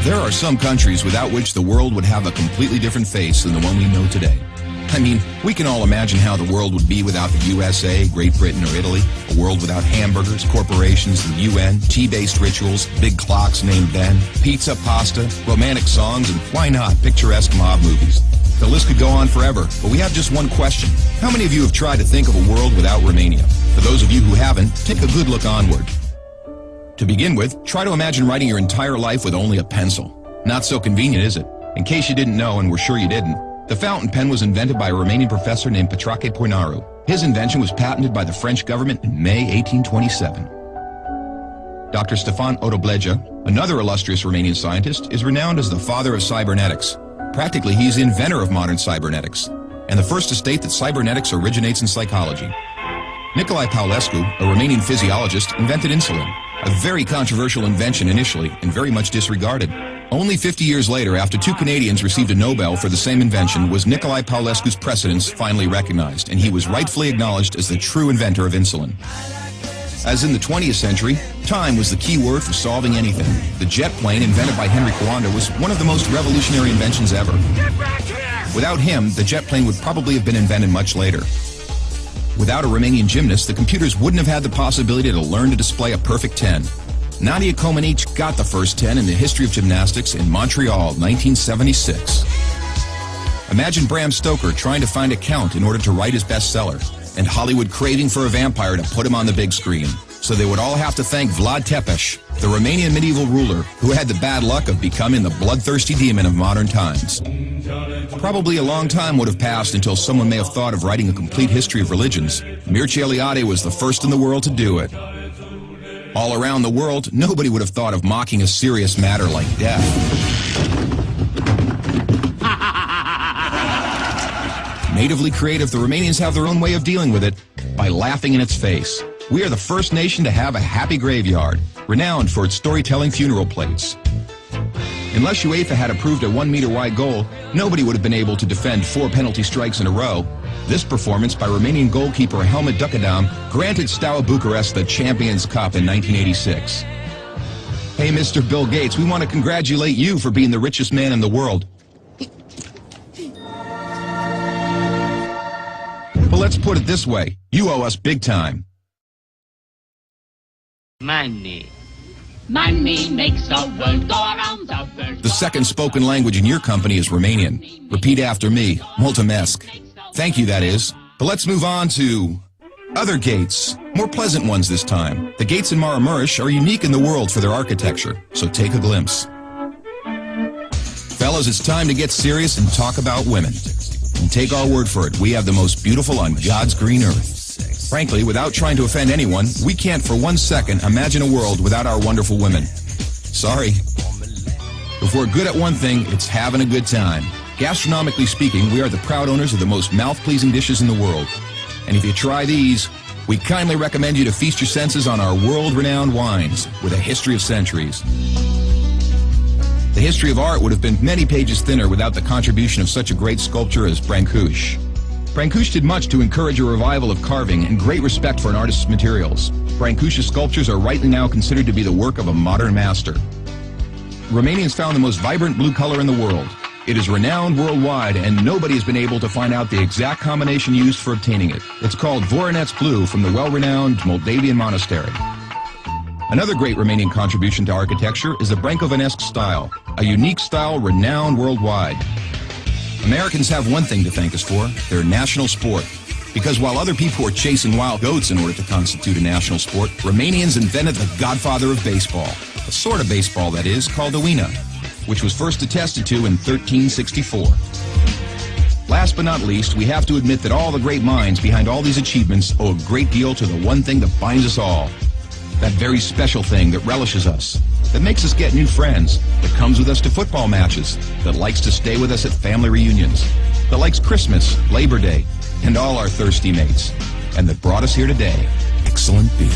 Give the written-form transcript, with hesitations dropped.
There are some countries without which the world would have a completely different face than the one we know today. I mean, we can all imagine how the world would be without the USA, Great Britain, or Italy. A world without hamburgers, corporations, the UN, tea-based rituals, big clocks named Ben, pizza, pasta, romantic songs, and why not, picturesque mob movies. The list could go on forever, but we have just one question. How many of you have tried to think of a world without Romania? For those of you who haven't, take a good look onward. To begin with, try to imagine writing your entire life with only a pencil. Not so convenient, is it? In case you didn't know, and we're sure you didn't, the fountain pen was invented by a Romanian professor named Petrache Poinaru. His invention was patented by the French government in May 1827. Dr. Stefan Odobleja, another illustrious Romanian scientist, is renowned as the father of cybernetics. Practically, he's the inventor of modern cybernetics, and the first to state that cybernetics originates in psychology. Nicolae Paulescu, a Romanian physiologist, invented insulin, a very controversial invention initially and very much disregarded. Only 50 years later, after two Canadians received a Nobel for the same invention, was Nicolae Paulescu's precedence finally recognized, and he was rightfully acknowledged as the true inventor of insulin. As in the 20th century, time was the key word for solving anything. The jet plane, invented by Henry Coanda, was one of the most revolutionary inventions ever. Without him, the jet plane would probably have been invented much later. Without a Romanian gymnast, the computers wouldn't have had the possibility to learn to display a perfect 10. Nadia Comaneci got the first 10 in the history of gymnastics in Montreal, 1976. Imagine Bram Stoker trying to find a count in order to write his bestseller, and Hollywood craving for a vampire to put him on the big screen. So they would all have to thank Vlad Tepes, the Romanian medieval ruler who had the bad luck of becoming the bloodthirsty demon of modern times. Probably a long time would have passed until someone may have thought of writing a complete history of religions. Mircea Eliade was the first in the world to do it. All around the world, nobody would have thought of mocking a serious matter like death. Natively creative, the Romanians have their own way of dealing with it by laughing in its face. We are the first nation to have a happy graveyard, renowned for its storytelling funeral plates. Unless UEFA had approved a 1-meter-wide goal, nobody would have been able to defend 4 penalty strikes in a row. This performance by Romanian goalkeeper Helmut Ducadam granted Steaua Bucharest the Champions Cup in 1986. Hey, Mr. Bill Gates, we want to congratulate you for being the richest man in the world. But let's put it this way, you owe us big time. Money. Money makes the world go around, the world. The second spoken language in your company is Romanian. Repeat after me, mulțumesc. Thank you, that is. But let's move on to other gates, more pleasant ones this time. The gates in Maramureș are unique in the world for their architecture, so take a glimpse. Fellas, it's time to get serious and talk about women. And take our word for it, we have the most beautiful on God's green earth. Frankly, without trying to offend anyone, we can't for 1 second imagine a world without our wonderful women. Sorry. If we're good at one thing, it's having a good time. Gastronomically speaking, we are the proud owners of the most mouth-pleasing dishes in the world. And if you try these, we kindly recommend you to feast your senses on our world-renowned wines with a history of centuries. The history of art would have been many pages thinner without the contribution of such a great sculptor as Brancusi. Brancusi did much to encourage a revival of carving and great respect for an artist's materials. Brancusi's sculptures are rightly now considered to be the work of a modern master. Romanians found the most vibrant blue color in the world. It is renowned worldwide, and nobody has been able to find out the exact combination used for obtaining it. It's called Voronezh blue from the well-renowned Moldavian monastery. Another great Romanian contribution to architecture is the Brancovanesque style, a unique style renowned worldwide. Americans have one thing to thank us for, their national sport. Because while other people were chasing wild goats in order to constitute a national sport, Romanians invented the godfather of baseball. A sort of baseball, that is, called the Uina, which was first attested to in 1364. Last but not least, we have to admit that all the great minds behind all these achievements owe a great deal to the one thing that binds us all. That very special thing that relishes us, that makes us get new friends, that comes with us to football matches, that likes to stay with us at family reunions, that likes Christmas, Labor Day, and all our thirsty mates, and that brought us here today, excellent beer.